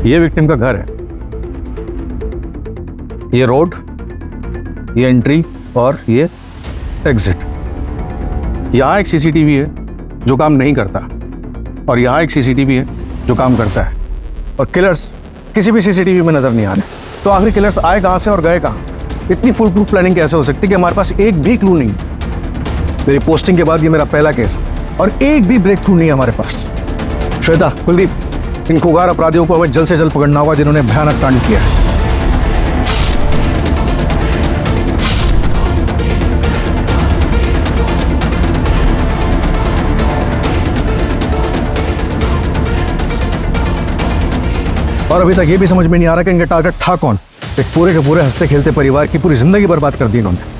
ये विक्टिम का घर है, ये रोड, ये एंट्री और ये एग्जिट। यहाँ एक सीसीटीवी है जो काम नहीं करता और यहाँ एक सीसीटीवी है जो काम करता है, और किलर्स किसी भी सीसीटीवी में नजर नहीं आ रहे। तो आखिर किलर्स आए कहाँ से और गए कहाँ? इतनी फुल प्रूफ प्लानिंग कैसे हो सकती है कि हमारे पास एक भी क्लू नहीं? मेरी पोस्टिंग के बाद ये मेरा पहला केस और एक भी ब्रेक थ्रू नहीं है हमारे पास। श्वेता, कुलदीप, इन खुगार अपराधियों को हमें जल्द से जल्द पकड़ना होगा जिन्होंने भयानक कांड किया है। और अभी तक ये भी समझ में नहीं आ रहा कि इनका टारगेट था कौन। एक पूरे के पूरे हंसते खेलते परिवार की पूरी जिंदगी बर्बाद कर दी इन्होंने।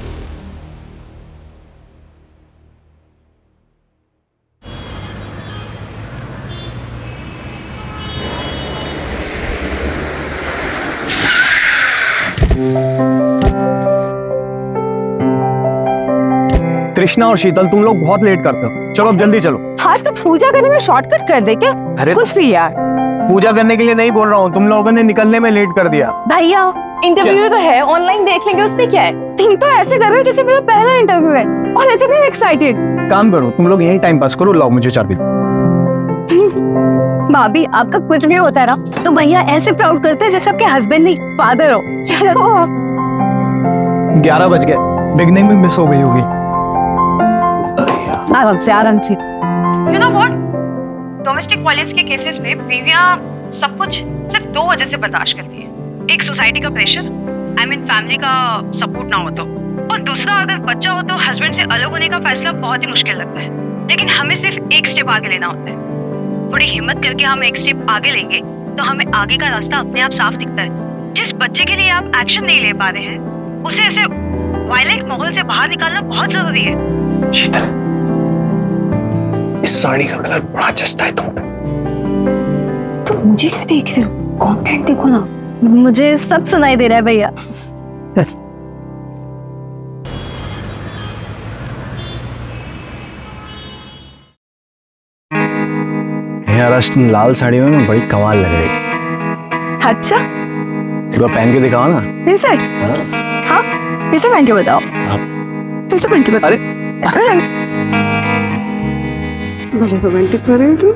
कृष्णा और शीतल, तुम लोग बहुत लेट करते हो, चलो अब जल्दी चलो। हाँ तो पूजा करने में शॉर्टकट कर दे क्या? अरे कुछ भी यार। पूजा करने के लिए नहीं बोल रहा हूँ, तुम लोगों ने निकलने में लेट कर दिया। भैया इंटरव्यू तो है, ऑनलाइन देख लेंगे, उसमें क्या है? तुम तो ऐसे कर रहे हो जैसे मेरा पहला इंटरव्यू है और इतने एक्साइटेड। काम करो तुम लोग, यही टाइम पास करो, लाओ मुझे चाबी। भाभी आपका कुछ भी होता है ना तो भैया ऐसे प्राउड करते हैं जैसे आपके हस्बैंड नहीं फादर हो। चलो 11 बज गए, बिगनिंग में मिस हो गई होगी। आराम से आराम से। You know what? Domestic violence के केसेस में बीवियां सब कुछ सिर्फ 2 वजह से बर्दाश्त करती है। एक सोसाइटी का प्रेशर, आई मीन फैमिली का सपोर्ट ना हो तो, और दूसरा अगर बच्चा हो तो हस्बैंड से अलग होने का फैसला बहुत ही मुश्किल लगता है। लेकिन हमें सिर्फ एक स्टेप आगे लेना होता है। थोड़ी हिम्मत करके हम एक स्टेप आगे लेंगे तो हमें आगे का रास्ता अपने आप साफ दिखता है। जिस बच्चे के लिए आप एक्शन नहीं ले पा रहे हैं उसे ऐसे वायलेंट माहौल से बाहर निकालना बहुत जरूरी है। शीतल, इस साड़ी का कलर बड़ा जचता है तुम पे। तो मुझे क्या देख रहे हो? कंटेंट देखो ना। मुझे सब सुनाई दे रहा है भैया। यार आज तुम लाल साड़ियों में बड़ी कमाल लग रही थी। अच्छा एक बार पहन के दिखाओ ना। ऐसे? हाँ ऐसे पहन के बताओ। ऐसे पहन के बताओ। अरे बड़े रोमांटिक कर रहे हो तुम।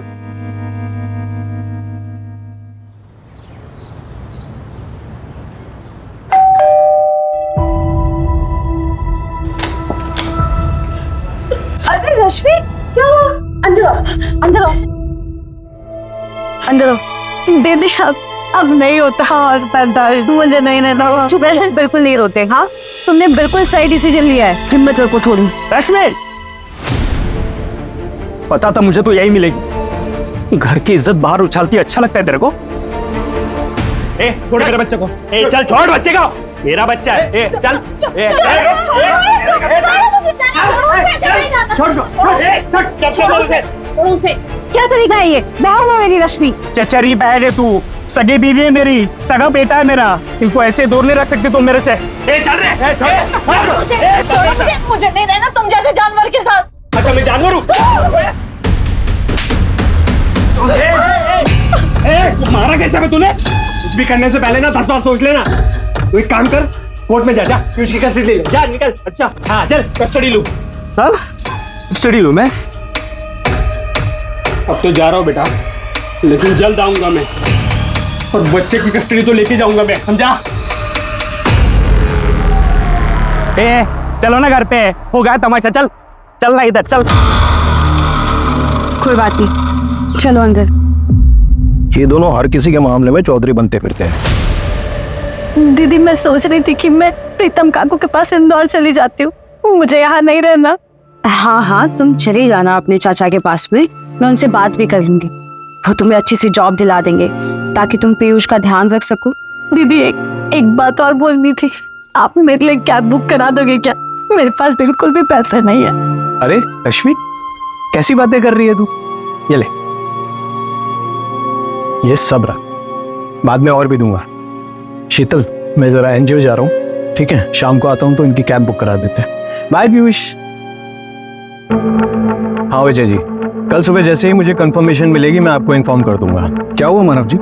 अरे रश्मि, क्या हुआ? अंदर आओ, अंदर आओ, अंदर आओ। दीदी अब नहीं होता और बर्दाश्त, मुझे नहीं रहना। चुप रह, बिल्कुल नहीं रोते। हाँ तुमने बिल्कुल सही डिसीजन लिया है, हिम्मत रखो थोड़ी। रश्मि, पता था मुझे तो यही मिलेगी। घर की इज्जत बाहर उछालती अच्छा लगता है तेरे को? ए छोड़ मेरे बच्चे को। ए चल छोड़ बच्चे को, मेरा बच्चा है। ए चल क्या तरीका है ये? बहन है मेरी रश्मि। चचरी बहन है तू, सगी बीवी है मेरी, सगा बेटा है मेरा। इनको ऐसे दूर नहीं रख सकते तुम मेरे से। ए चल रे, मुझे नहीं रहना तुम जैसे जानवर के साथ। अच्छा मैं जानवर हूँ? मारा कैसे मैं तूने? कुछ भी करने से पहले ना 10 बार सोच लेना। तू एक काम कर, कोर्ट में जा उसकी कस्टडी ले ले। जा निकल। अच्छा हाँ चल कस्टडी लूँ। हाँ कस्टडी लूँ मैं? अब तो जा रहा हूँ बेटा, लेकिन जल्द आऊंगा मैं, और बच्चे की कस्टडी तो लेके जाऊंगा मैं, समझा? ए चलो ना घर पे, हो गया तमाशा। चल चल ना इधर चल। कोई बात नहीं, चलो अंदर। ये दोनों हर किसी के मामले में चौधरी बनते फिरते हैं। दीदी मैं सोच रही थी कि मैं प्रीतम काकू के पास इंदौर चली जाती हूँ, मुझे यहाँ नहीं रहना। हाँ हाँ तुम चले जाना अपने चाचा के पास में, मैं उनसे बात भी कर लूंगी, वो तुम्हें अच्छी सी जॉब दिला देंगे ताकि तुम पीयूष का ध्यान रख सको। दीदी एक बात और बोलनी थी, आप मेरे लिए कैब बुक करा दोगे क्या? मेरे पास बिल्कुल भी पैसे नहीं है। अरे रश्मि, कैसी बातें कर रही है तू? ये ले, ये सब रख, बाद में और भी दूंगा। शीतल, मैं जरा एनजीओ जा रहा हूँ, ठीक है? शाम को आता हूँ तो इनकी कैब बुक करा देते हैं। बाय पीयूष। हाँ विजय जी, कल सुबह जैसे ही मुझे कंफर्मेशन मिलेगी मैं आपको इन्फॉर्म कर दूंगा। क्या हुआ मानव जी?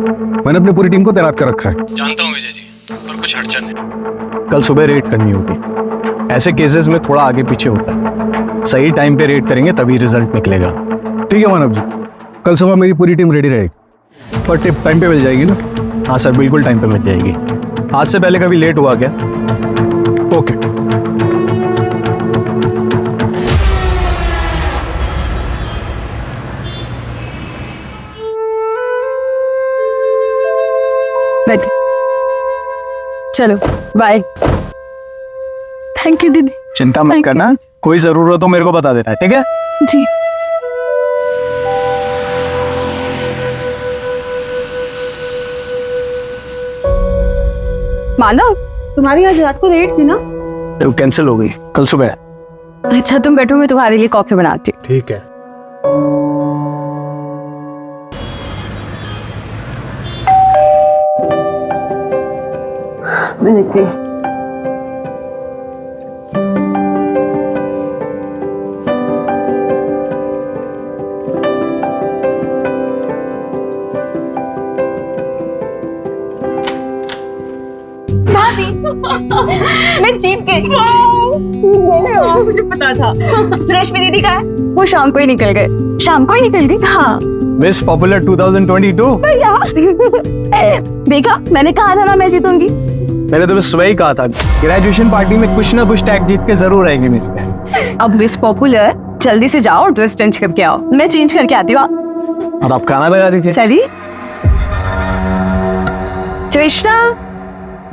मैंने अपनी पूरी टीम को तैनात कर रखा है। जानता हूँ विजय जी, पर कुछ अड़चन है। कल सुबह रेड करनी होगी। ऐसे केसेस में थोड़ा आगे पीछे होता है। सही टाइम पे रेड करेंगे तभी रिजल्ट निकलेगा। ठीक है मानव जी, कल सुबह मेरी पूरी टीम रेडी रहेगी और टिप टाइम पे मिल जाएगी ना? हाँ सर, बिल्कुल टाइम पे मिल जाएगी। आज से पहले कभी लेट हुआ क्या? ओके। बैठ। चलो बाय। थैंक यू दीदी। चिंता मत Thank you, करना, जी। कोई जरूरत हो मेरे को बता देना, ठीक है? जी। मानव, तुम्हारी आज रात को रेट थी ना? वो कैंसिल हो गई कल सुबह। अच्छा तुम बैठो, मैं तुम्हारे लिए कॉफी बनाती हूँ। ठीक है। मैं देखती हूँ। मैं जीत गई। मुझे पता था। रश्मि दीदी का है? वो शाम को ही निकल गए। शाम को ही निकल गई? हाँ। Miss popular 2022। देखा, मैंने कहा था ना मैं जीतूंगी। मैंने तुम्हें सुबह ही कहा था, ग्रेजुएशन पार्टी में कुछ ना कुछ टैग जीत के जरूर आएंगे मेरे। अब मिस पॉपुलर, जल्दी से जाओ ड्रेस चेंज करके आओ। मैं चेंज करके आती हूँ। अब आप खाना लगा दीजिए। चली। कृष्णा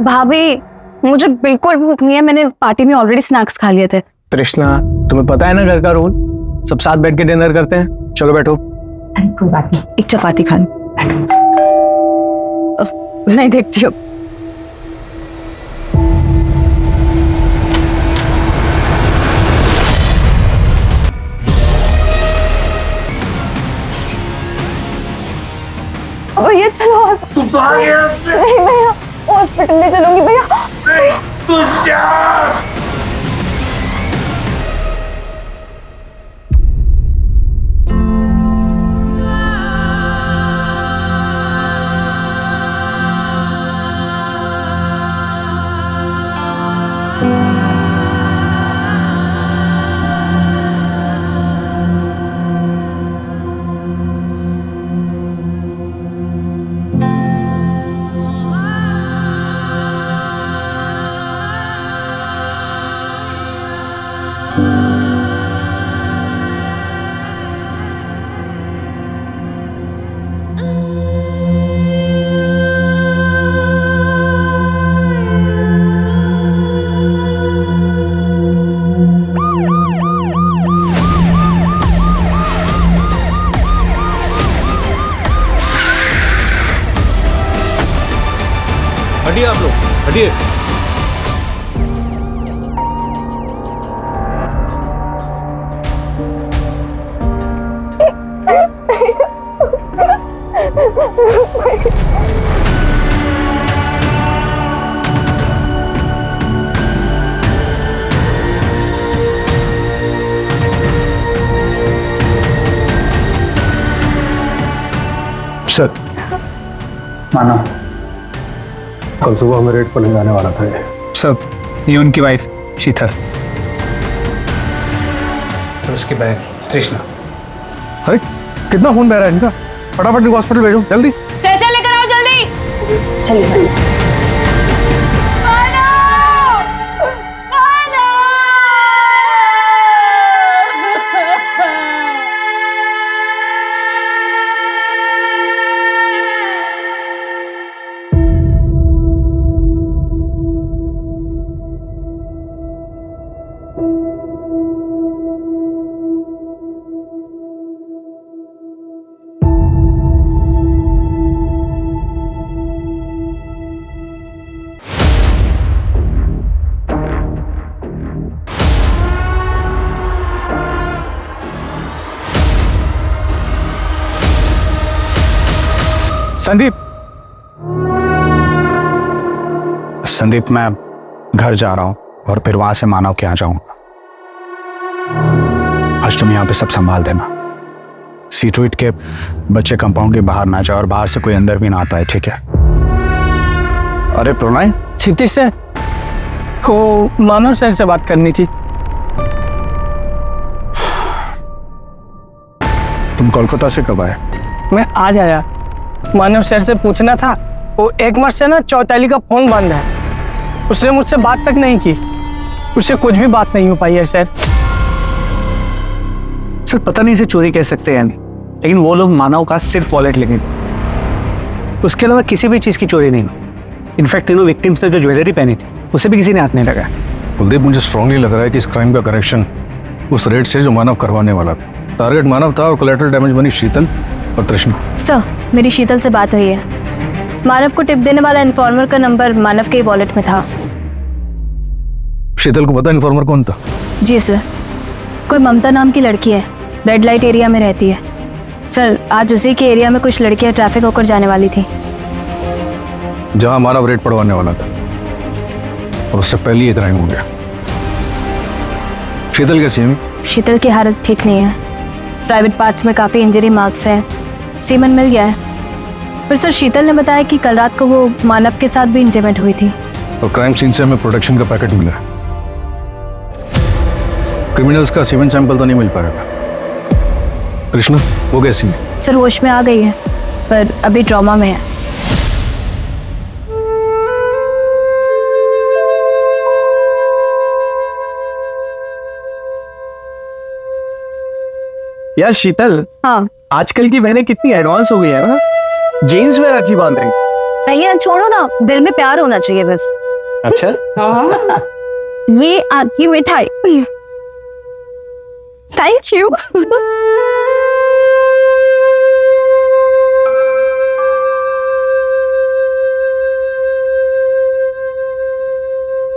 भाभी, मुझे बिल्कुल भूख नहीं है। मैंने पार्टी में ऑलरेडी स्नैक्स खा लिए थे। कृष्णा, तुम्हें पता है ना घर का रूल, सब साथ बैठ के डिनर करते हैं। चलो बैठो। कोई बात नहीं, एक चपाती खा लूं। नहीं देखती हूँ। भैया चलो। नहीं भैया, हॉस्पिटल ले चलूंगी भैया। हटिए आप लोग, हटिए। सर, मानो कल सुबह हमें रेड पर ले जाने वाला था ये। सब, ये उनकी वाइफ शीतल और उसकी बहन कृष्णा। अरे कितना खून बह रहा है इनका, फटाफट इनको हॉस्पिटल भेजो जल्दी। सहसा लेकर आओ जल्दी। चलिए। संदीप, मैं घर जा रहा हूं और फिर वहां से मानव के यहाँ जाऊंगा। आज तुम यहाँ पे सब संभाल देना। सी टू इट के बच्चे कंपाउंड के बाहर ना जाए और बाहर से कोई अंदर भी ना आता है, ठीक है? अरे प्रणय, क्षितिज से वो मानव सर से बात करनी थी। तुम कोलकाता से कब आए? मैं आज आया। मानव सर से पूछना था, वो एक मास से ना चौताली का फोन बंद है। उसने मुझसे बात तक नहीं की, उससे कुछ भी बात नहीं हो पाई है सर। सर पता नहीं इसे चोरी कह सकते हैं, लेकिन वो लोग मानव का सिर्फ वॉलेट लेंगे, उसके अलावा किसी भी चीज की चोरी नहीं हुई। इनफैक्ट तीनों विक्टिम्स ने जो ज्वेलरी पहनी थी उसे भी किसी ने हाथ नहीं लगाया। कुलदीप, मुझे स्ट्रांगली लग रहा है कि इस क्राइम का करेक्शन उस रेड से जो मानव करवाने वाला था। टारगेट मानव था और कोलैटरल डैमेज बनी शीतल और तृष्णा। सर, मेरी शीतल से बात हुई है। मानव को टिप देने वाला इन्फॉर्मर का नंबर मानव के वॉलेट में था। शीतल को पता इन्फॉर्मर कौन था? जी सर, कोई ममता नाम की लड़की है, रेड लाइट एरिया में रहती है। सर, आज उसी के एरिया में कुछ लड़कियां ट्रैफिक होकर जाने वाली थी, जहां मानव रेड पड़वाने वाला था, और उससे पहले ये क्राइम हो गया। शीतल कैसी है? शीतल की हालत ठीक नहीं है। प्राइवेट पार्ट्स में काफ़ी इंजरी मार्क्स हैं, सीमन मिल गया है। पर सर, शीतल ने बताया कि कल रात को वो मानव के साथ भी इंटीमेट हुई थी। और क्राइम सीन से हमें प्रोटेक्शन का पैकेट मिला है। क्रिमिनल्स का सीमेंट सैंपल तो नहीं मिल पाएगा। कृष्णा, वो कैसी है? सर, होश में आ गई है, पर अभी ट्रॉमा में है। यार शीतल, हाँ आजकल की बहनें कितनी एडवांस हो गई है ना, जीन्स में राखी बांध रही। भैया छोड़ो ना, दिल में प्यार होना चाहिए बस। अच्छा, ये आपकी मिठाई। Thank you.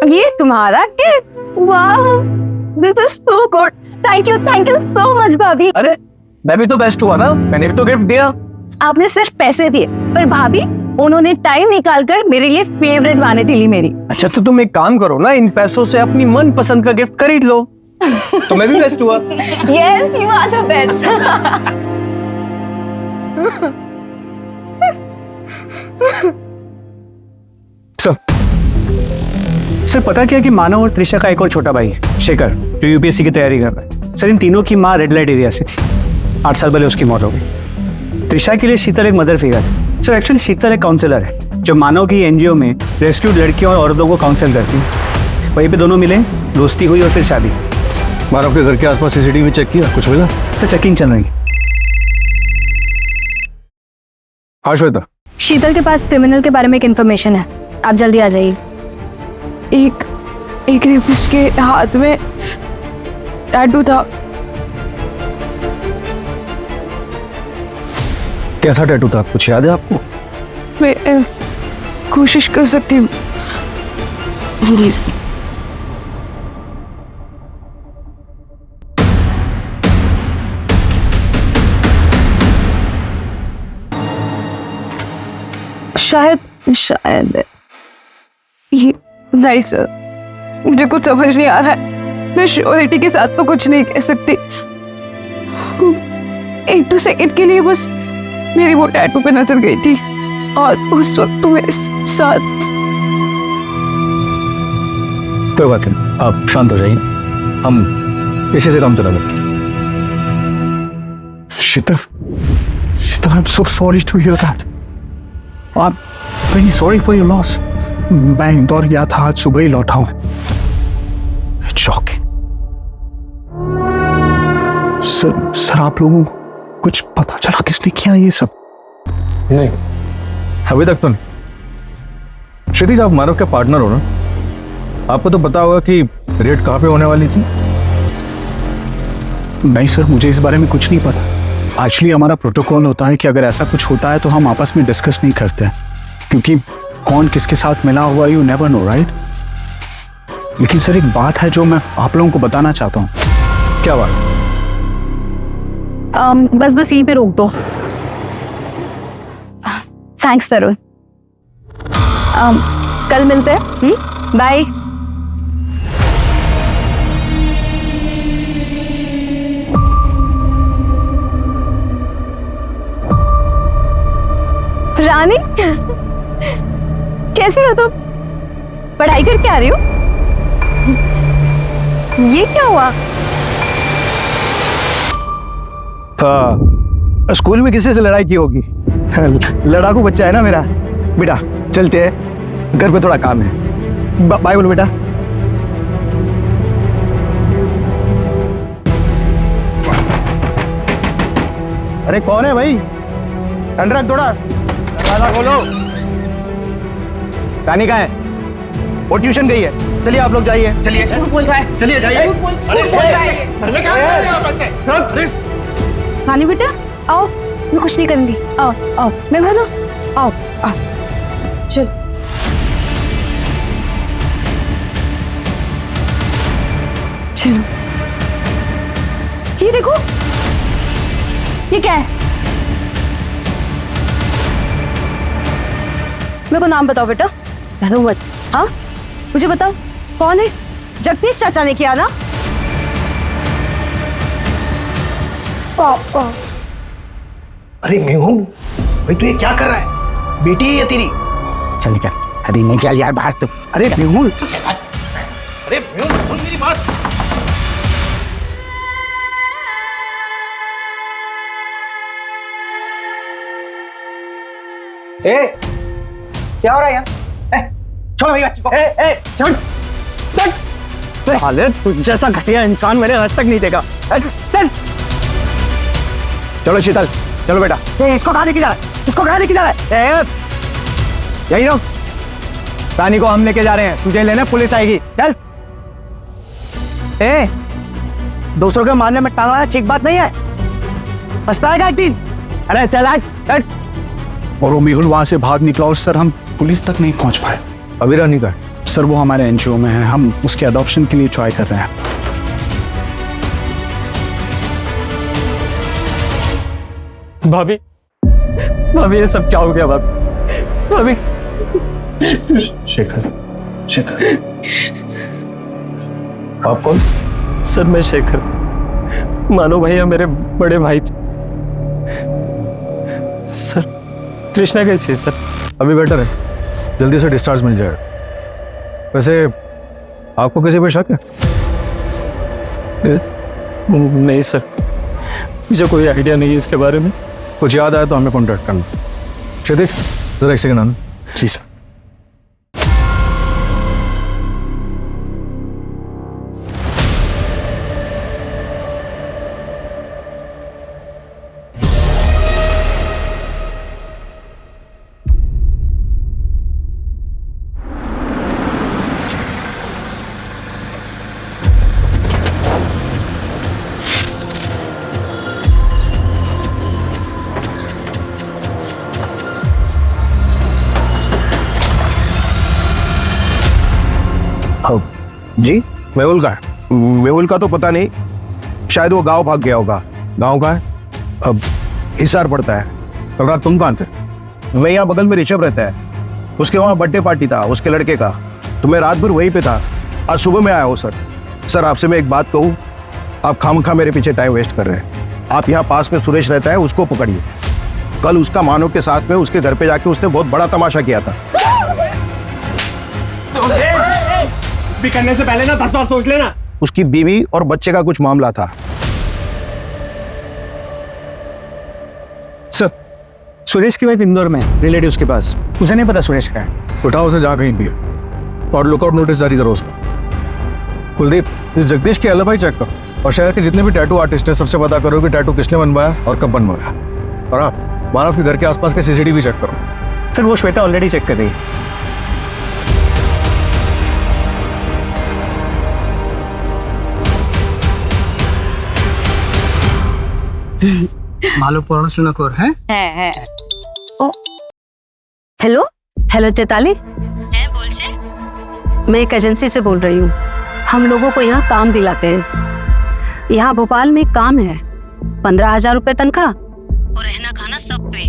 ये तुम्हारा केक? वाह, this is so good. Thank you so much भाभी। अरे मैं भी तो बेस्ट हुआ ना, मैंने भी तो गिफ्ट दिया। आपने सिर्फ पैसे दिए, पर भाभी उन्होंने टाइम निकाल कर मेरे लिए फेवरेट वानिटी ली मेरी। अच्छा तो तुम एक काम करो ना, इन पैसों से अपनी मन पसंद का गिफ्ट खरीद लो, तो मैं भी बेस्ट हुआ। Yes, you are the best. Sir पता क्या कि मानव और त्रिशा का एक और छोटा भाई है, शेखर, जो यूपीएससी की तैयारी कर रहा है। सर इन तीनों की माँ रेड लाइट एरिया से थी, 8 साल पहले उसकी मौत हो गई। त्रिशा के लिए शीतल एक मदर फिगर है। सर एक्चुअली शीतल एक काउंसलर है, जो मानव की एनजीओ में रेस्क्यूड लड़कियों और औरतों को काउंसिल करती है। वहीं पे दोनों मिले, दोस्ती हुई और फिर शादी। मानव के घर के आसपास सीसीटीवी चेक किया, कुछ मिला? सर चेकिंग चल रही है। हाँ श्वेता, शीतल के पास क्रिमिनल के बारे में एक इन्फॉर्मेशन है, आप जल्दी आ जाइए। एक रेपिस्ट के हाथ में टैटू था। कैसा टैटू था, कुछ याद है आपको? मैं कोशिश कर सकती हूँ प्लीज। शायद ये नहीं सर, मुझे कुछ समझ नहीं आ रहा है। मैं श्योरिटी के साथ तो कुछ नहीं कह सकती। 1-2 सेकंड के लिए बस मेरी वो टैटू पे नजर गई थी और उस वक्त तो मेरे साथ। कोई बात नहीं, आप शांत हो जाइए, हम इसी से काम चला लेंगे। शीतल, I'm so sorry to hear that. I'm very sorry for your loss. मैं इंदौर गया था, आज सुबह ही लौटा हूं। It's shocking. सर आप लोगों को कुछ पता चला किसने किया ये सब? नहीं, अभी तक तो नहीं। क्षितिज, आप मानव के पार्टनर हो ना, आपको तो पता होगा कि रेड कहाँ पे होने वाली थी। नहीं सर, मुझे इस बारे में कुछ नहीं पता। एक्चुअली हमारा प्रोटोकॉल होता है कि अगर ऐसा कुछ होता है तो हम आपस में डिस्कस नहीं करते, क्योंकि कौन किसके साथ मिला हुआ यू नेवर नो, राइट? लेकिन सर एक बात है जो मैं आप लोगों को बताना चाहता हूँ। क्या बात? बस यहीं पे रोक दो। थैंक्स तरुण, कल मिलते हैं। बाय। रानी, कैसी हो तुम? पढ़ाई करके आ रही हो? ये क्या हुआ? स्कूल में किसी से लड़ाई की होगी। लड़ाकू बच्चा है ना मेरा। बेटा चलते हैं, घर पे थोड़ा काम है। बाय बोलो बेटा। अरे कौन है भाई? अनुराग थोड़ा दरवाजा खोलो। रानी कहाँ है? वो ट्यूशन गई है। चलिए आप लोग जाइए। चलिए चलिए जाइए। रानी बेटा आओ, मैं कुछ नहीं करूंगी। आओ आओ, मैं बोलो। आओ आओ, चल। चलो, ये देखो, ये क्या है? मेरे को नाम बताओ बेटा। डरो मत। हाँ, मुझे बताओ कौन है? जगदीश चाचा ने किया ना? पापा। अरे मेहुल भाई, तू ये क्या कर रहा है? बेटी है ये तेरी? चल निकल। अरे निकल यार बाहर तो। अरे मेहुल, अरे मेहुल सुन मेरी बात। ए, क्या हो रहा है यार? छोड़ मेरी बच्ची को। छोड़। साले तुझ जैसा घटिया इंसान मैंने आज तक नहीं देखा। चल। चलो शीतल, चलो बेटा। इसको कहाँ लेके जा रहा है? इसको कहाँ लेके जा रहा है? यही रहो। रानी को हम लेके जा रहे हैं, तुझे लेने पुलिस आएगी। चल। दूसरों के मारने में टांगना ठीक बात नहीं है। पछताएगा एक दिन। अरे चल आज, चल। और वो मेहुल वहां से भाग निकला और सर हम पुलिस तक नहीं पहुंच पाए। अभी रानी का सर वो हमारे एनजीओ में है, हम उसके अडॉप्शन के लिए ट्राई कर रहे हैं। भाभी, भाभी ये सब क्या हो गया? भाभी, शेखर, शेखर। आप कौन? सर मैं शेखर, मानो भैया मेरे बड़े भाई थे। सर तृष्णा कैसी है सर? अभी बेटर है, जल्दी से डिस्चार्ज मिल जाएगा। वैसे आपको किसी पे शक है? नहीं सर, मुझे कोई आइडिया नहीं है इसके बारे में। कुछ याद आया तो हमें कॉन्टैक्ट करना। क्षितिज जरा एक सेकंड आना। जी सर। जी मेहुल का है? मेहुल का तो पता नहीं, शायद वो गांव भाग गया होगा। गांव का है? अब हिसार पड़ता है। कल रात तुम कहाँ थे? मैं यहाँ बगल में ऋषभ रहता है, उसके वहाँ बर्थडे पार्टी था उसके लड़के का, तो मैं रात भर वहीं पे था। आज सुबह में आया हूँ सर। सर आपसे मैं एक बात कहूँ, आप खामखा मेरे पीछे टाइम वेस्ट कर रहे हैं। आप यहाँ पास में सुरेश रहता है, उसको पकड़िए। कल उसका मानव के साथ में उसके घर पे जाके उसने बहुत बड़ा तमाशा किया था। भी करने से पहले ना 10 बार सोच लेना। उसकी बीवी और बच्चे का कुछ मामला था। सर सुरेश की वाइफ इंदौर में रिलेटिव्स के पास, उसे नहीं पता सुरेश का है। उठाओ उसे, जा कहीं भी और लुकआउट नोटिस जारी करो उसको। कुलदीप, इस जगदीश के एलिबाई चेक करो और शहर के जितने भी टैटू आर्टिस्ट हैं सबसे पता करो कि टैटू किसने बनवाया और कब बनवाया। और आप मानव के घर के आसपास के सीसीटीवी चेक करो। सर वो श्वेता ऑलरेडी चेक कर रही है। ভালো পড়াশোনা কর। হ্যাঁ हेलो हेलो चैताली, হ্যাঁ বলছে। मैं एक एजेंसी से बोल रही हूँ। हम लोगों को यहाँ काम दिलाते हैं। यहाँ भोपाल में एक काम है, 15,000 रुपए तनख्वाह और रहना खाना सब फ्री।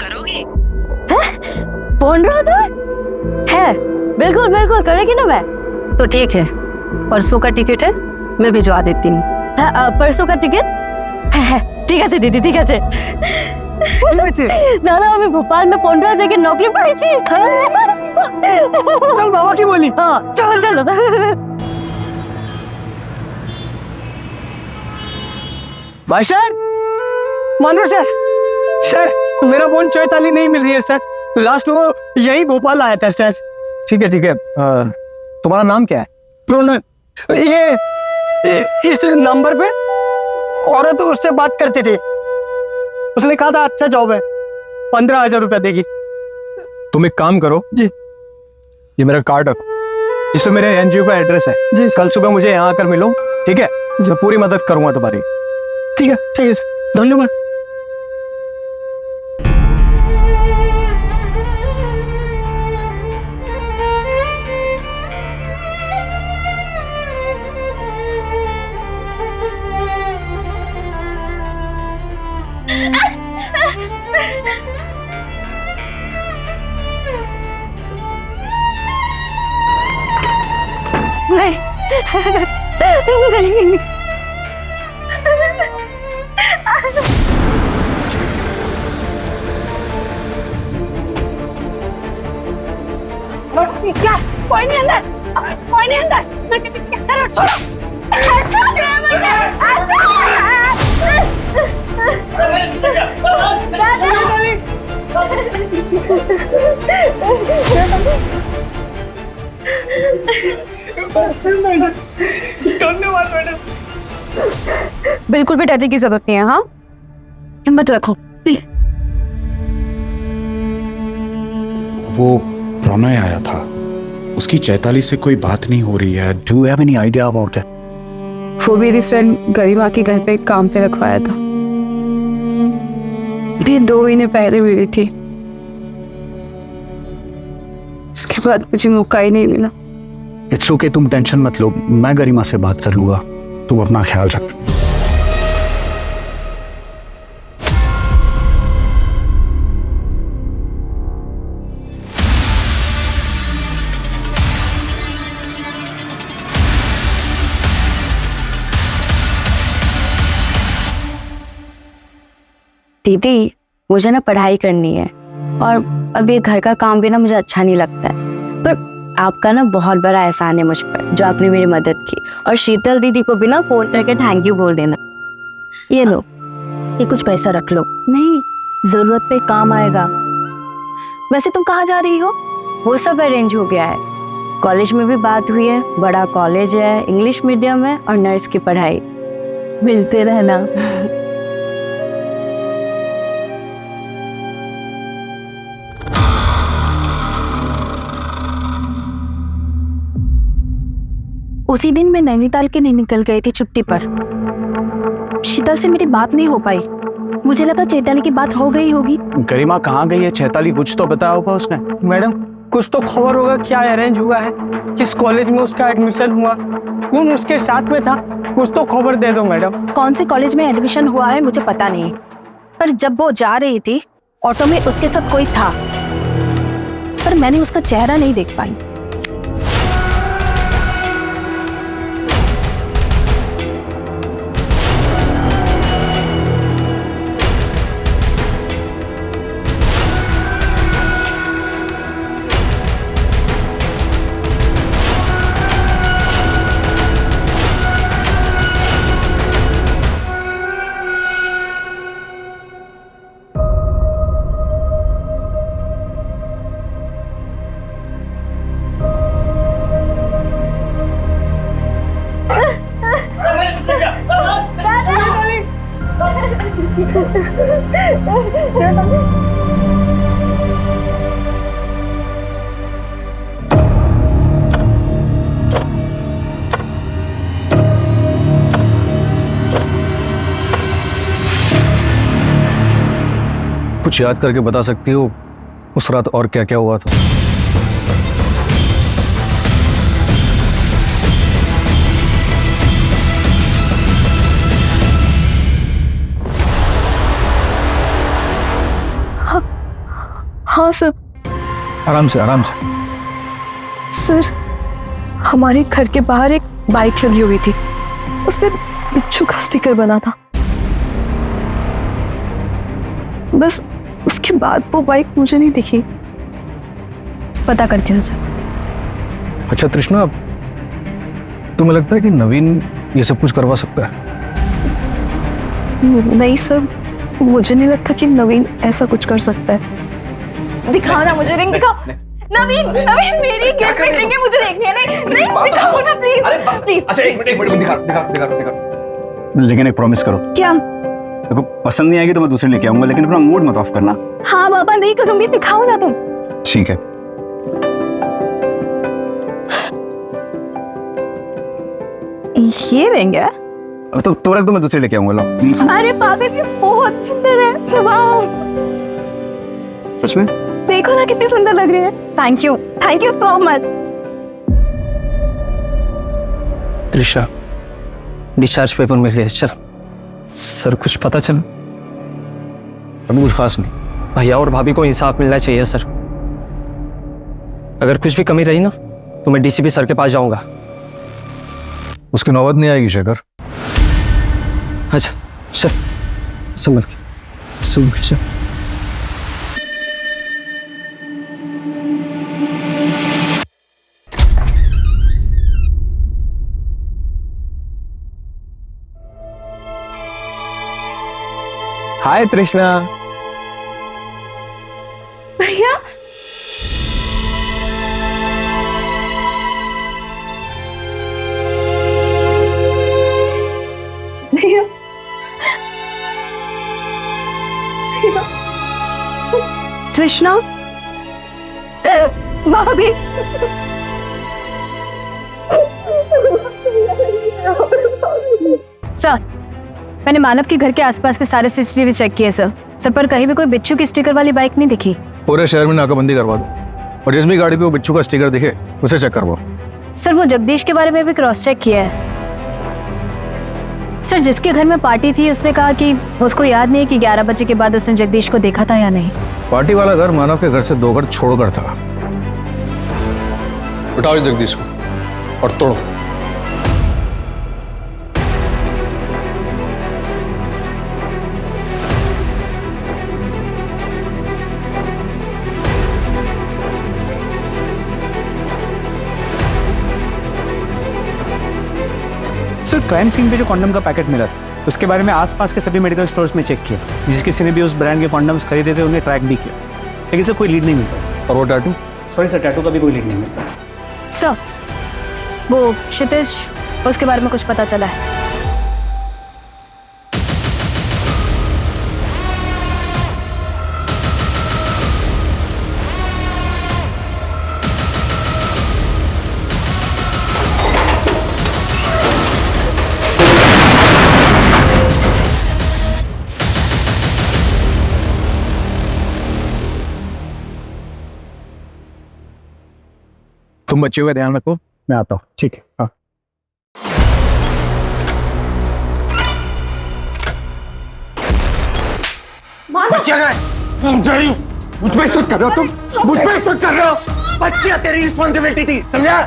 करोगे? 15,000 है? बिल्कुल बिल्कुल करेगी ना मैं। तो ठीक है, परसों का टिकट है, मैं भिजवा देती हूँ। परसों का टिकट? ठीक है दीदी, ठीक है। दादा हमें भोपाल में 15 जगह नौकरी पड़ी थी। चल बाबा की बोली। हाँ चलो चलो। भाई सर, मानो सर, सर मेरा फोन चैताली नहीं मिल रही है सर, लास्ट वो यही भोपाल आया था सर। ठीक है तुम्हारा नाम क्या है? प्रोनय, ये इस नंबर पे औरत तो उससे बात करती थी, उसने कहा था अच्छा जॉब है, 15,000 रुपया देगी। तुम एक काम करो जी। ये मेरा कार्ड रखो, इस पे मेरे एनजीओ का एड्रेस है जी। कल सुबह मुझे यहाँ आकर मिलो, ठीक है? मैं पूरी मदद करूंगा तुम्हारी। ठीक है सर, धन्यवाद। नहीं। क्या? कोई नहीं अंदर, कोई नहीं अंदर। मैं कहती क्या करो, छोड़ो। छोड़ो मुझे। धन्यवाद मैडम। बिल्कुल भी डरने की जरूरत नहीं है। हाँ हिम्मत रखो। वो प्रणय आया था, उसकी चैताली से कोई बात नहीं हो रही है। Do you have any idea about it? वो मेरी फ्रेंड गरिमा के घर पे काम पे रखवाया था, भी 2 महीने पहले मिली थी, उसके बाद मुझे मौका ही नहीं मिला। इट्स ओके, तुम टेंशन मत लो, मैं गरिमा से बात कर लूंगा, तुम अपना ख्याल रख। दीदी मुझे ना पढ़ाई करनी है और अब ये घर का काम भी ना मुझे अच्छा नहीं लगता है, पर आपका ना बहुत बड़ा एहसान है मुझ पर जो आपने मेरी मदद की। और शीतल दीदी को भी ना फोन करके थैंक यू बोल देना। ये लो, ये कुछ पैसा रख लो, नहीं जरूरत पे काम आएगा। वैसे तुम कहाँ जा रही हो? वो सब अरेंज हो गया है, कॉलेज में भी बात हुई है, बड़ा कॉलेज है, इंग्लिश मीडियम है और नर्स की पढ़ाई। मिलते रहना। उसी दिन मैं नैनीताल के लिए निकल गई थी छुट्टी पर। शीतल से मेरी बात नहीं हो पाई, मुझे लगा चैताली की बात हो गई होगी। गरिमा कहाँ गई है? चैताली कुछ तो बताया होगा उसने। मैडम कुछ तो खबर होगा, क्या अरेंज हुआ है, किस कॉलेज में उसका एडमिशन हुआ, कौन उसके साथ में था, कुछ तो खबर दे दो मैडम। कौन से कॉलेज में एडमिशन हुआ है मुझे पता नहीं, पर जब वो जा रही थी ऑटो में उसके साथ कोई था, पर मैंने उसका चेहरा नहीं देख पाई। कुछ याद करके बता सकती हो उस रात और क्या क्या हुआ था? हाँ सर। आराम से आराम से। सर हमारे घर के बाहर एक बाइक लगी हुई थी, उस पर बिच्छू का स्टिकर बना था। बस उसके बाद वो बाइक मुझे नहीं दिखी। पता करती हूँ सर। अच्छा तृष्णा, तुम्हें लगता है कि नवीन ये सब कुछ करवा सकता है? नहीं सर, मुझे नहीं लगता कि नवीन ऐसा कुछ कर सकता है। दिखाओ ना मुझे रिंग, दिखाओ। नवीन, नवीन मेरी एंगेजमेंट रिंग है, मुझे देखनी है। नहीं नहीं, दिखाओ ना प्लीज प्लीज। अच्छा एक मिनट दिखा। लेकिन एक प्रॉमिस करो। क्या? देखो पसंद नहीं आएगी तो मैं दूसरी लेके आऊंगा, लेकिन अपना मूड मत ऑफ करना। हाँ बाबा, नहीं करूंगी, दिखाओ ना तुम। ठीक है। ये रिंग है? अब तो रख दो, मैं दूसरी लेके आऊंगा। लो। अरे पागल, ये बहुत सुंदर है। वाओ, सच में? देखो ना कितनी सुंदर लग रही है। Thank you so much. Trisha, discharge paper मिल गया। चल सर, कुछ पता चला? अभी कुछ खास नहीं। भैया और भाभी को इंसाफ मिलना चाहिए सर। अगर कुछ भी कमी रही ना तो मैं डीसीपी सर के पास जाऊंगा। उसकी नौबत नहीं आएगी शेखर। अच्छा चल, संभल के चल। हाय तृष्णा। भैया भैया कृष्णा, भाभी, सर मैंने मानव के घर के आसपास के सारे सीसीटीवी चेक किए सर। पर कहीं भी कोई बिच्छू की स्टिकर वाली बाइक नहीं दिखी। पूरे शहर में नाकाबंदी करवा दो और जिस भी गाड़ी पे वो बिच्छू का स्टिकर दिखे उसे चेक करवाओ। सर वो जगदीश के बारे में भी क्रॉस चेक किया है सर। जिसके घर में पार्टी थी उसने कहा कि उसको याद नहीं कि 11 बजे के बाद उसने जगदीश को देखा था या नहीं। पार्टी वाला घर मानव के घर से 2 घर छोड़कर था। उठाओ इस जगदीश को और तोड़ो। सर क्राइम सीन पे जो कॉन्डम का पैकेट मिला था उसके बारे में आसपास के सभी मेडिकल स्टोर्स में चेक किया। जिस किसी ने भी उस ब्रांड के कॉन्डम्स खरीदे थे उन्हें ट्रैक भी किया, लेकिन सर कोई लीड नहीं मिलता। और वो टैटू? सॉरी सर, टैटू का भी कोई लीड नहीं मिलता। सर वो क्षितिज, उसके बारे में कुछ पता चला है? तुम बच्चे का ध्यान रखो, मैं आता हूँ। ठीक है। हाँ बच्चियां गए। मुझ पे शक कर रहे हो तुम? मुझ पे शक कर रहे हो? बच्चियां तेरी रिस्पॉन्सिबिलिटी थी, समझा?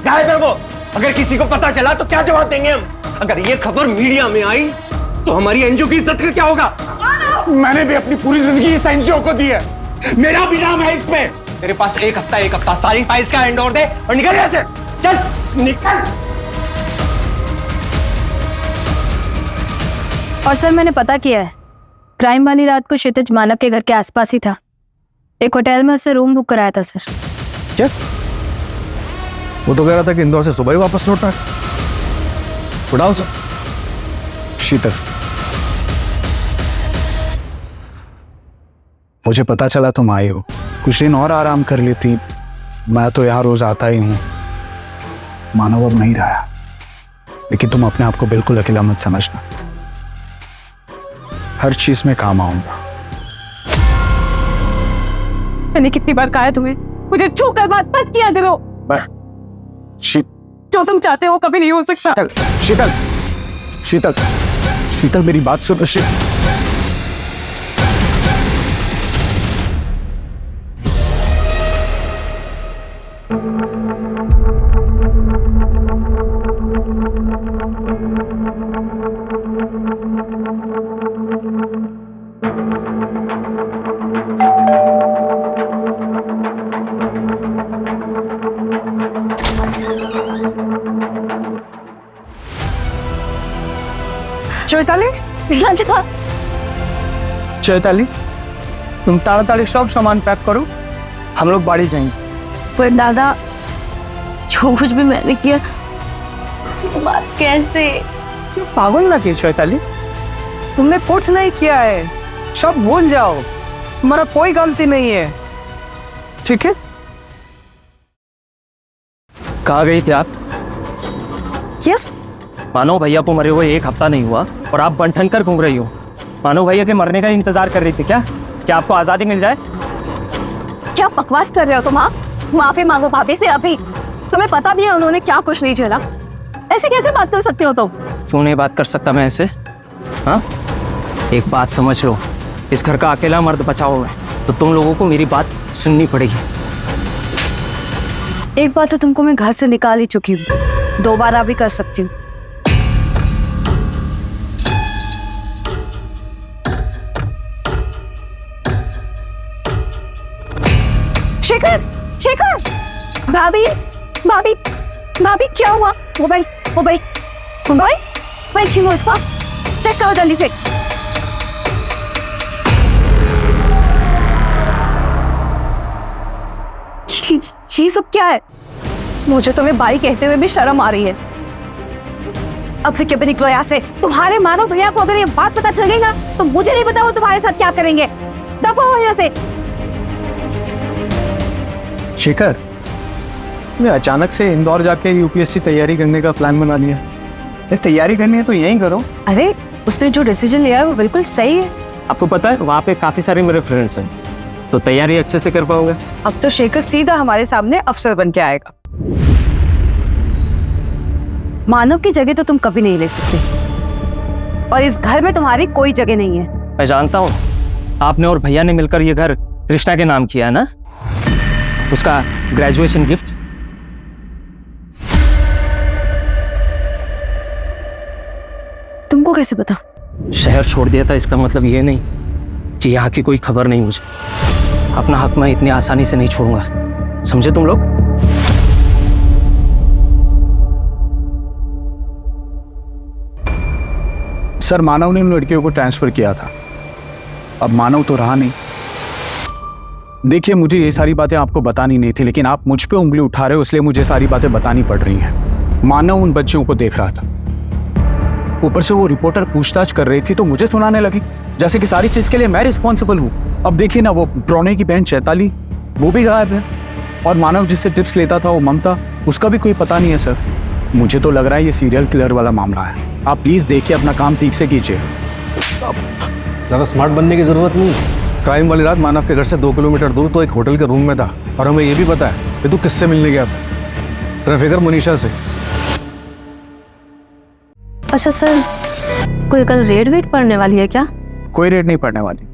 गायब है वो। अगर किसी को पता चला तो क्या जवाब देंगे हम? अगर ये खबर मीडिया में आई तो हमारी एनजीओ की इज्जत का क्या होगा? मैंने भी अपनी पूरी जिंदगी इस एनजीओ को दी है, मेरा भी नाम है इसमें। तेरे पास एक हफ्ता सारी फाइल्स का हैंड ओवर दे और निकल यहाँ से। चल निकल। और सर मैंने पता किया है, क्राइम वाली रात को क्षितिज मानव के घर के आसपास ही था। एक होटल में उससे रूम बुक कराया था सर। क्या? वो तो कह रहा था कि इंदौर से सुबह ही वापस लौटा है। उठाओ सर। शीतल, मुझे पता चला तुम आई हो। कुछ दिन और आराम कर लेती, मैं तो यहाँ रोज आता ही हूँ। मानव अब नहीं रहा, लेकिन तुम अपने आप को बिल्कुल अकेला मत समझना। हर चीज में काम आऊंगा। मैंने कितनी बार कहा है तुम्हें, मुझे छूकर बात मत किया करो। जो तुम चाहते हो कभी नहीं हो सकता। शीतल, शीतल, शीतल मेरी बात सुनो। चैताली दिखा। चैताली तुम ताड़ाताड़ी सब सामान पैक करो, हम लोग बाड़ी जाएंगे। पर दादा जो कुछ भी मैंने किया उसके बाद कैसे? पागल ना की चैताली, तुमने कुछ नहीं किया है, सब भूल जाओ, तुम्हारा कोई गलती नहीं है, ठीक है? कहाँ गई थी आप? क्या? मानो भैया को मरे हुए 1 हफ्ता नहीं हुआ और आप बंठन कर घूम रही हो। मानो भैया के मरने का इंतजार कर रही थी क्या? क्या आपको आज़ादी मिल जाए? क्या बकवास कर रहे हो तुम? माफी मांगो भाभी से अभी। तुम्हें पता भी है उन्होंने क्या कुछ नहीं झेला। ऐसे कैसे बात कर सकते हो तुम? क्यों नहीं बात कर सकता मैं ऐसे? हाँ, एक बात समझ लो, इस घर का अकेला मर्द बचा हुआ है, तो तुम लोगों को मेरी बात सुननी पड़ेगी। एक बार तो तुमको मैं घर से निकाल ही चुकी हूँ, दोबारा भी कर सकती हूँ। शेखर, शेखर, भाभी, भाभी, भाभी क्या हुआ? मोबाइल, मोबाइल, मोबाइल, मोबाइल छीनो इसका, चेक करो जल्दी से। ये सब क्या है? मुझे तुम्हें बाई कहते हुए भी शर्म आ रही है। अब फिर क्यों निकलो यहाँ से? तुम्हारे मानो भैया को अगर ये बात पता चलेगा तो मुझे नहीं पता वो तुम्हारे साथ क्या करेंगे। दफा हो यहाँ से। शेखर, मैं अचानक से इंदौर जाके यूपीएससी तैयारी करने का प्लान बना लिया। ये तैयारी करनी है तो यहीं करो। अरे उसने जो डिसीजन लिया है वो बिल्कुल सही है। आपको पता है वहाँ पे काफ़ी सारे मेरे फ्रेंड्स हैं, तो तैयारी अच्छे से कर पाऊंगा। अब तो शेखर सीधा हमारे सामने अफसर बन के आएगा। मानव की जगह तो तुम कभी नहीं ले सकते और इस घर में तुम्हारी कोई जगह नहीं है। मैं जानता हूँ, आपने और भैया ने मिलकर ये घर कृष्णा के नाम किया है ना, उसका ग्रेजुएशन गिफ्ट। तुमको कैसे पता? शहर छोड़ दिया था, इसका मतलब ये नहीं कि यहाँ की कोई खबर नहीं मुझे। अपना हक मैं इतनी आसानी से नहीं छोड़ूंगा, समझे तुम लोग? सर, मानव ने उन लड़कियों को ट्रांसफर किया था, अब मानव तो रहा नहीं। देखिए, मुझे ये सारी बातें आपको बतानी नहीं थी, लेकिन आप मुझ पे उंगली उठा रहे हो, इसलिए मुझे सारी बातें बतानी पड़ रही हैं। मानव उन बच्चों को देख रहा था, ऊपर से वो रिपोर्टर पूछताछ कर रही थी तो मुझे सुनाने लगी जैसे कि सारी चीज के लिए मैं रिस्पॉन्सिबल हूँ। अब देखिए ना, वो प्रणय की बहन चैताली वो भी गायब है, और मानव जिससे टिप्स लेता था वो ममता, उसका भी कोई पता नहीं है। सर, मुझे तो लग रहा है ये सीरियल किलर वाला मामला है। आप प्लीज देखिए, अपना काम ठीक से कीजिए। ज़्यादा स्मार्ट बनने की ज़रूरत नहीं है। क्राइम वाली रात मानव के घर से 2 किलोमीटर दूर तो एक होटल के रूम में था, और हमें ये भी पता है कि तू किससे मिलने गया था। ट्रैफिकर मनीषा से। अच्छा सर, कोई कल रेड वेट पड़ने वाली है क्या? कोई रेड नहीं पड़ने वाली,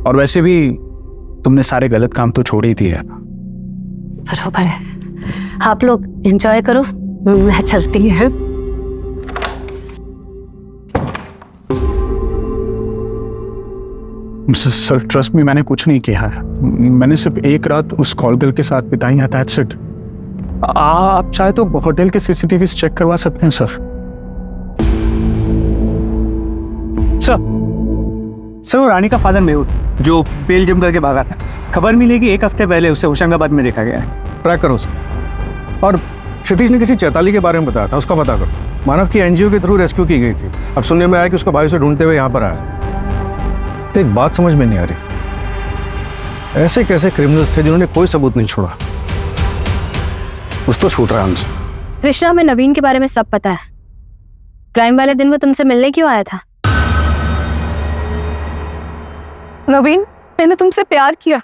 और वैसे भी तुमने सारे गलत काम तो छोड़ ही दिए। बराबर है। आप लोग एंजॉय करो, मैं चलती है। सर, ट्रस्ट में मैंने कुछ नहीं किया है। मैंने सिर्फ एक रात उस कॉल गर्ल के साथ बिताई है, दैट्स इट। आप चाहे तो होटल के सीसीटीवी चेक करवा सकते हैं। सर वो रानी का फादर मेहुल जो बेल्जियम करके भागा था, खबर मिलेगी 1 हफ्ते पहले उसे होशंगाबाद में देखा गया है। ट्रैक करो उसे। और क्षितिज ने किसी चैताली के बारे में बताया था, उसका पता करो। मानव की एनजीओ के थ्रू रेस्क्यू की गई थी, अब सुनने में आया कि उसका भाई उसे ढूंढते हुए यहाँ पर आया। तो एक बात समझ में नहीं आ रही, ऐसे कैसे क्रिमिनल्स थे जिन्होंने कोई सबूत नहीं छोड़ा? कुछ तो छूट रहा है हमसे। कृष्णा, हमें नवीन के बारे में सब पता है। क्राइम वाले दिन वो तुमसे मिलने क्यों आया था? नवीन, मैंने तुमसे प्यार किया,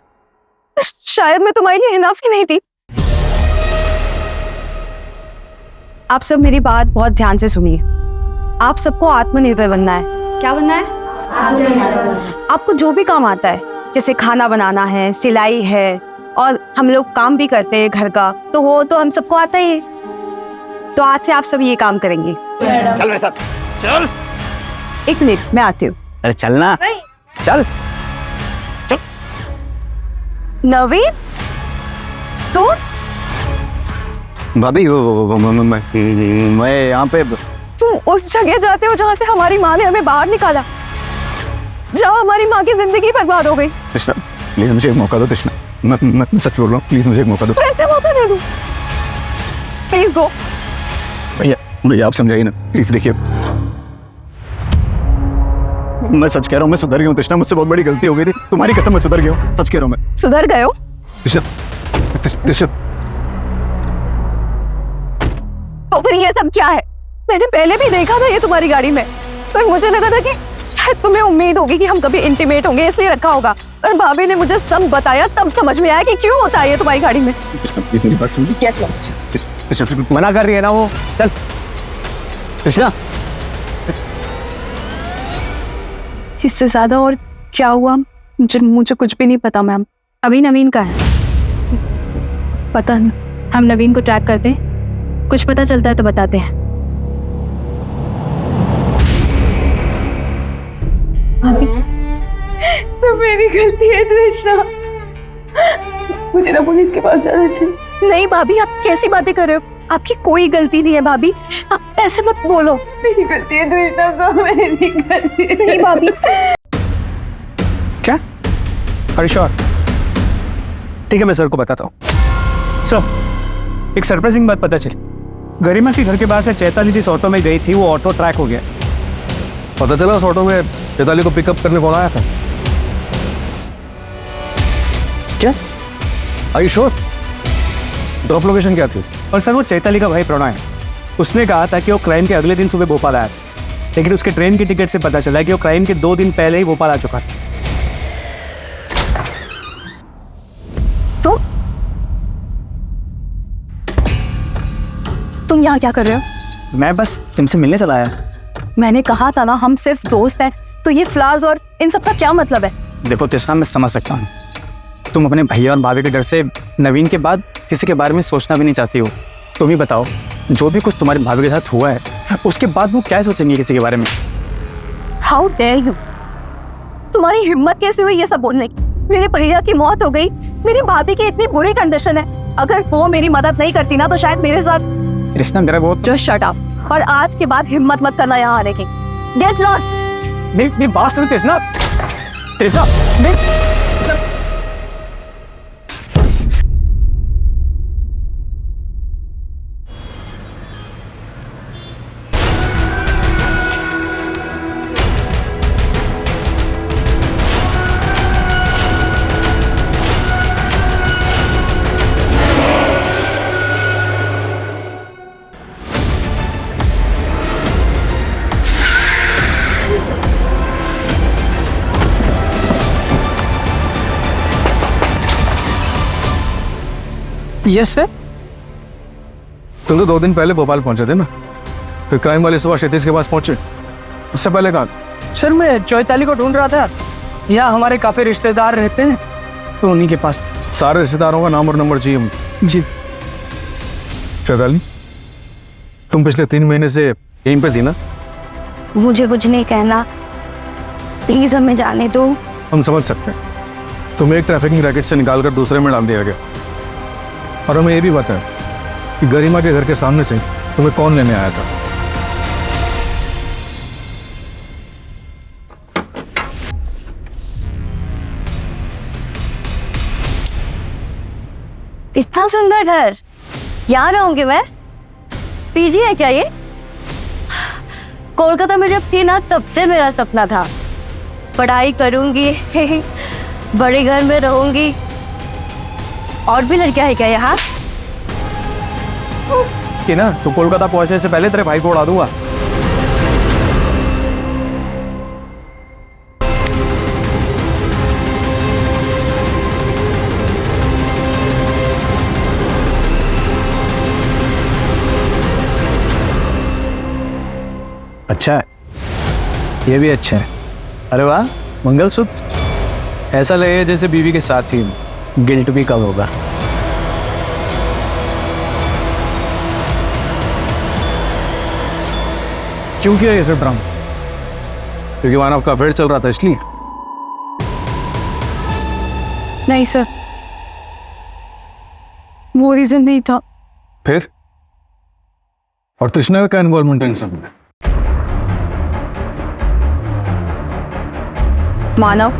शायद मैं तुम्हारे लिए इनफ ही नहीं थी। आप सब मेरी बात बहुत ध्यान से सुनिए। आप सबको आत्मनिर्भर बनना है। क्या बनना है? आपको जो भी काम आता है, जैसे खाना बनाना है, सिलाई है, और हम लोग काम भी करते हैं घर का, तो वो तो हम सबको आता ही है। तो आज से आप सब ये काम करेंगे। चल मेरे साथ, चल। 1 मिनट, मैं आती हूँ। अरे चलना, चल। नवीन, तू भाभी मैं यहाँ पे। तू तुम उस जगह जाते हो जहाँ से हमारी माँ ने हमें बाहर निकाला, जहाँ हमारी माँ की जिंदगी बर्बाद हो गई। तृष्णा प्लीज मुझे एक मौका दो तृष्णा, मैं सच बोल रहा हूँ, प्लीज मुझे एक मौका दो। कैसे मौका दे दूँ? Please go. भैया आप समझाइए ना प्लीज। देखिए मैं सच कह रहा हूँ, मैं सुधर गया हूँ तृष्णा, मुझसे बहुत बड़ी गलती हो गई थी, तुम्हारी कसम मैं सुधर गया हूँ, सच कह रहा हूँ मैं। सुधर गए हो? तृष्णा तो फिर ये सब क्या है? मैंने पहले भी देखा था ये तुम्हारी गाड़ी में, पर मुझे लगा था कि शायद तुम्हें उम्मीद होगी कि हम कभी इंटीमेट होंगे इसलिए रखा होगा, और भाभी ने मुझे सब बताया तब समझ में आया कि क्यों होता है ये तुम्हारी गाड़ी में। प्लीज मेरी बात समझो। Get lost। मना कर रही है ना वो, चल। तृष्णा इससे ज्यादा और क्या हुआ मुझे कुछ भी नहीं पता मैम। अभी नवीन का है, पता नहीं। हम नवीन को ट्रैक करते हैं, कुछ पता चलता है तो बताते हैं। सब मेरी गलती है तृष्णा, मुझे ना पुलिस के पास जाना चाहिए। नहीं भाभी, आप कैसी बातें कर रहे हो? आपकी कोई गलती नहीं है भाभी, आप ऐसे मत बोलो। मेरी गलती है तृष्णा, सब मेरी गलती है। नहीं भाभी। क्या? अरे श्योर, ठीक है मैं सर को बताता हूँ। सर एक सरप्राइजिंग बात पता चली, गरिमा के घर के बाहर से चैताली जिस ऑटो में गई थी वो ऑटो ट्रैक हो गया। पता चला उस ऑटो में चैताली को पिकअप करने कौन आया था? क्या? Are you sure? Drop location क्या थी? और सर वो चैताली का भाई प्रणय है, उसने कहा था कि वो क्राइम के अगले दिन सुबह भोपाल आया था, लेकिन उसके ट्रेन की टिकट से पता चला कि वो क्राइम के 2 दिन पहले ही भोपाल आ चुका था। तो तुम यहाँ क्या कर रहे हो? मैं बस तुमसे मिलने चला आया। मैंने कहा था ना हम सिर्फ दोस्त हैं, तो ये फ्लावर्स और इन सब का क्या मतलब है? देखो तृष्णा, मैं समझ सकता हूँ तुम अपने भैया और भाभी के डर से नवीन के बाद किसी के बारे में सोचना भी नहीं चाहती हो। तुम ही बताओ, जो भी कुछ तुम्हारे भाभी के साथ हुआ है उसके बाद वो क्या सोचेंगे किसी के बारे में? हाउ डेयर यू, तुम्हारी हिम्मत कैसे हुई ये सब बोलने की? मेरे भैया की मौत हो गई, मेरी भाभी की इतनी बुरी कंडीशन है, अगर वो मेरी मदद नहीं करती ना तो शायद मेरे साथ। तृष्णा मेरा बहुत जस्ट शट अप, और आज के बाद हिम्मत मत करना यहाँ आने की। Get lost. मेरी बात सुनो तृष्णा, तृष्णा यस सर। तुम तो 2 दिन पहले भोपाल पहुंचे थे ना, फिर क्राइम वाले सुबह क्षितिज के पास पहुंचे, उससे पहले कहाँ? सर मैं चैताली को ढूंढ रहा था, यहाँ हमारे काफी रिश्तेदार रहते हैं तो उन्हीं के पास। सारे रिश्तेदारों का नाम और नंबर चाहिए मुझे। जी। चैताली, तुम पिछले 3 महीने से यहीं पे थी ना? मुझे कुछ नहीं कहना, प्लीज हमें जाने दो। हम समझ सकते हैं, तुम्हें एक ट्रैफिकिंग रैकेट से निकालकर दूसरे में डाल दिया गया, और हमें यह भी पता है कि गरिमा के घर के सामने से तुम्हें कौन लेने आया था। इतना सुंदर घर, यहाँ रहूंगी मैं? पीजी है क्या ये? कोलकाता में जब थी ना तब से मेरा सपना था, पढ़ाई करूंगी बड़े घर में रहूंगी। और भी लड़कियां है क्या यहाँ? कि ना तू कोलकाता पहुंचने से पहले तेरे भाई को उड़ा दूंगा। अच्छा है, ये भी अच्छा है। अरे वाह, मंगलसूत्र ऐसा लगे जैसे बीवी के साथ ही गिल्ट भी कम होगा। क्यों किया ये सब ड्रामा? क्योंकि मानव का अफेयर चल रहा था इसलिए? नहीं सर, वो रीजन नहीं था। फिर? और तृष्णा का क्या इन्वॉल्वमेंट है इन सब में? मानव,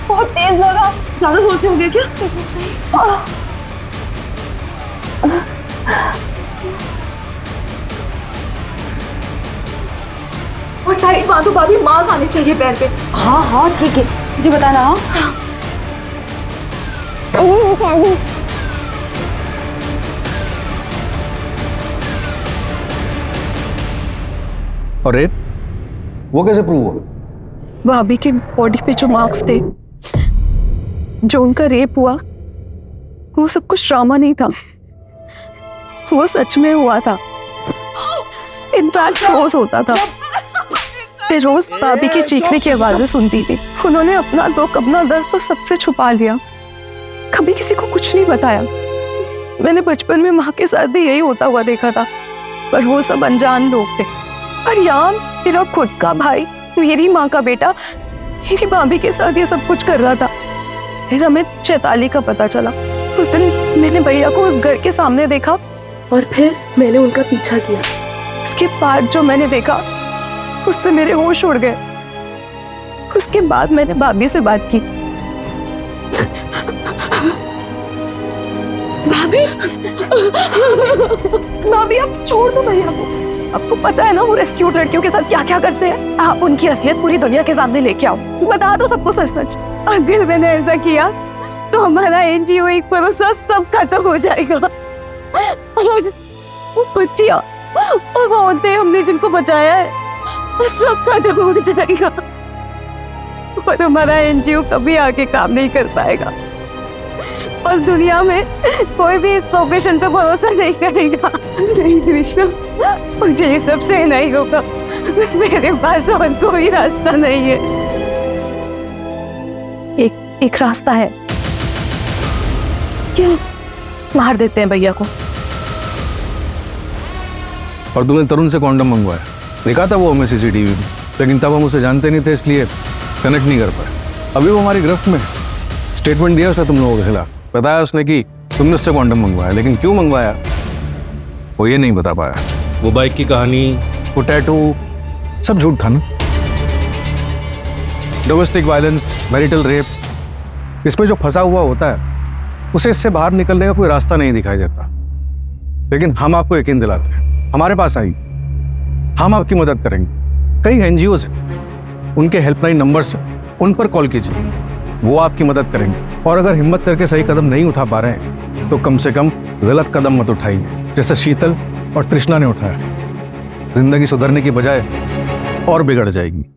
बहुत तेज लगा। ज्यादा जोर से हो गया क्या? और टाइट बांधो भाभी, मांस आनी चाहिए पैर पे। हाँ हाँ ठीक है, मुझे बताना। हाँ और रेप वो कैसे प्रूव हुआ? भाभी के बॉडी पे जो मार्क्स थे, जो उनका रेप हुआ, वो सब कुछ ड्रामा नहीं था, वो सच में हुआ था। इनफैक्ट रोज होता था। मैं रोज भाभी की चीखने की आवाजें सुनती थी। उन्होंने अपना दुख, अपना दर्द तो सबसे छुपा लिया, कभी किसी को कुछ नहीं बताया। मैंने बचपन में माँ के साथ भी यही होता हुआ देखा था, पर वो सब अनजान लोग थे। और यार मेरा खुद का भाई, मेरी माँ का बेटा, मेरी भाभी के साथ ये सब कुछ कर रहा था। फिर हमें चैताली का पता चला। उस दिन मैंने भैया को उस घर के सामने देखा और फिर मैंने उनका पीछा किया। उसके बाद जो मैंने देखा, उससे मेरे होश उड़ गए। उसके बाद मैंने भाभी से बात की। भाभी, भाभी आप छोड़ दो भैया को। आपको पता है ना वो रेस्क्यूड लड़कियों के साथ क्या क्या करते हैं। आप उनकी असलियत पूरी दुनिया के सामने लेके आओ, बता दो सबको सच सच। अगर मैंने ऐसा किया तो हमारा एनजीओ एक भरोसा सब खत्म हो जाएगा। वो बच्चियां और औरतें हमने जिनको बचाया है, वो सब खत्म हो जाएगा और हमारा एनजीओ कभी आगे काम नहीं कर पाएगा। और दुनिया में कोई भी इस प्रोफेशन पे भरोसा नहीं करेगा। नहीं कृष्णा, मुझे ये सब से नहीं होगा। मेरे पास और कोई रास्ता नहीं है। एक रास्ता है। क्यों मार देते हैं भैया को। और तुमने तरुण से कॉन्डम मंगवाया, देखा था वो हमें सीसीटीवी में, लेकिन तब हम उसे जानते नहीं थे, इसलिए कनेक्ट नहीं कर पाए। अभी वो हमारी गिरफ्त में। स्टेटमेंट दिया उसने तुम लोगों के खिलाफ, बताया उसने कि तुमने उससे कॉन्डम मंगवाया, लेकिन क्यों मंगवाया वो ये नहीं बता पाया। वो बाइक की कहानी, वो टैटू, सब झूठ था ना। डोमेस्टिक वायलेंस, मैरिटल रेप, इसमें जो फंसा हुआ होता है उसे इससे बाहर निकलने का कोई रास्ता नहीं दिखाई देता। लेकिन हम आपको यकीन दिलाते हैं, हमारे पास आइए, हम आपकी मदद करेंगे। कई एनजीओज हैं, उनके हेल्पलाइन नंबर्स हैं, उन पर कॉल कीजिए, वो आपकी मदद करेंगे। और अगर हिम्मत करके सही कदम नहीं उठा पा रहे हैं तो कम से कम गलत कदम मत उठाइए, जैसे शीतल और तृष्णा ने उठाया। जिंदगी सुधरने की बजाय और बिगड़ जाएगी।